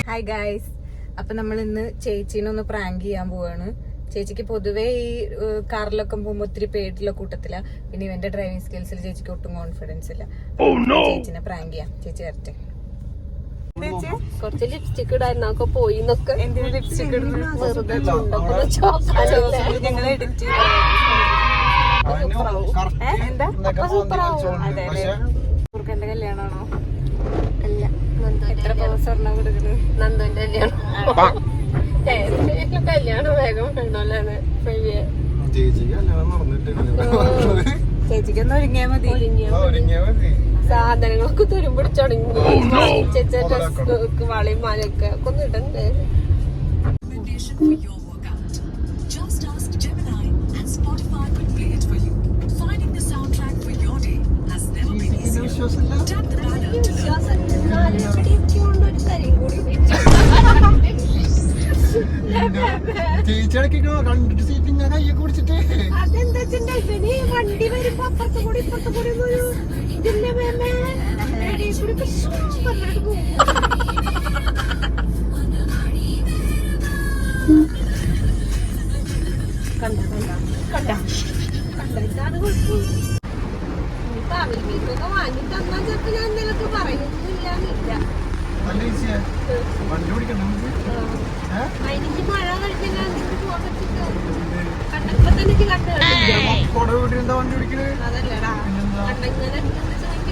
Hi guys, അപ്പൊ നമ്മൾ ഇന്ന് ചേച്ചീനെ ഒന്ന് പ്രാങ്ക് ചെയ്യാൻ പോവാണ്. ചേച്ചിക്ക് പൊതുവേ ഈ കാറിലൊക്കെ പോകുമ്പോ ഒത്തിരി പേടിയുള്ള കൂട്ടത്തില. പിന്നെ ഇവന്റെ ഡ്രൈവിംഗ് സ്കിൽസിൽ ചേച്ചിക്ക് ഒട്ടും കോൺഫിഡൻസ് ഇല്ല. ചേച്ചിനെ പ്രാങ്ക് ചെയ്യാം. ചേച്ചി വരട്ടെ. കുറച്ച് ലിപ്സ്റ്റിക് ഇടായിരുന്നൊക്കെ പോയി എന്നൊക്കെ. എന്തിനു ലിപ്സ്റ്റിക് ഇടുന്നു? ഞങ്ങൾ എഡിറ്റ് കുറുക്കന്റെ കല്യാണമാണോ? അല്ല, എത്ര സ്വർണ്ണം കൊടുക്കുന്നത്? നന്ദുവിന്റെ കല്യാണം വേഗം വേണമല്ലേ. ചേച്ചിക്കൊന്ന് ഒരുങ്ങിയാ മതി. സാധനങ്ങളൊക്കെ തുരുമ്പിടിച്ചുടങ്ങി. ഡ്രസ് വളയും മാലയൊക്കെ ഒന്ന് ഇടണ്ടേ. ചേച്ചിടക്കോ കണ്ടിട്ട് സീറ്റ് ഞാൻ കയ്യെ കുടിച്ചിട്ട് അതെന്താ വണ്ടി വരുമ്പോ അപ്പുറത്ത് കൂടി ഇപ്പുറത്ത് കൂടി വാങ്ങി തന്നാ ചെറുപ്പം ഞാൻ എന്തെങ്കിലുമൊക്കെ പറയുന്നില്ല. വണ്ടി ഓടിക്കണം അതിന് മഴ കഴിക്കാൻ പോകാൻ പറ്റില്ല. കണ്ടപ്പോ തന്നെ എനിക്ക് കണ്ടു വണ്ടി ഓടിക്കണേ അതല്ലടാ കണ്ടിങ്ങനെ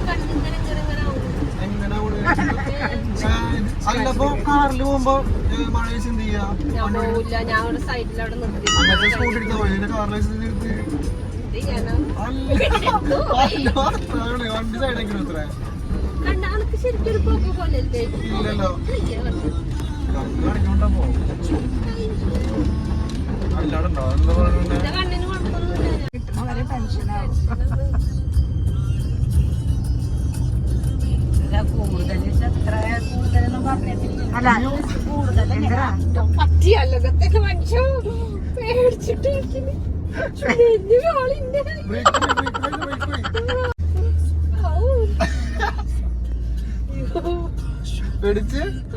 കണ്ടിങ്ങനെ അല്ലപ്പോ കാറിൽ പോകുമ്പോ മഴ എന്ത് ചെയ്യാ? ഞാൻ പോവില്ല. ഞാൻ അവിടെ സൈഡിൽ അവിടെ നിർത്തി സ്കൂട്ടി എടുത്താ മതി. കാർ ലൈസൻസ് എടുത്ത് വണ്ടി സൈഡാക്കി എത്ര കണ്ട ആൾക്ക് ശരിക്കും ഒരു പോക്ക് പോലെ ഇല്ലല്ലോ. കാണിക്കോണ്ടാ പോ അല്ലാടുണ്ടോ? എന്താ പറയുന്നത്? കണ്ണിന് കുഴപ്പമൊന്നുമില്ല. വളരെ ടെൻഷനാവും. പറ്റിയല്ലോകത്തൊക്കെ മനുഷ്യ പേടിച്ചിട്ട്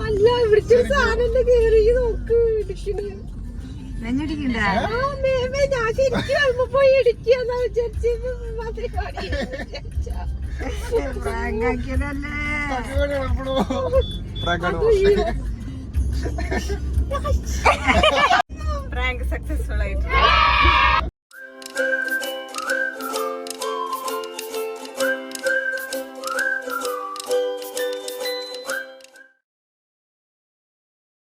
അല്ല ഇവിടുത്തെ സാധനം കേറി നോക്ക് ഇടിക്കണ. ഞാൻ ശരിക്കും വരുമ്പോ പോയി ഇടിക്കാന്ന് വിചാരിച്ചു. പ്രാങ്ക് സക്സസ്ഫുൾ ആയിട്ട്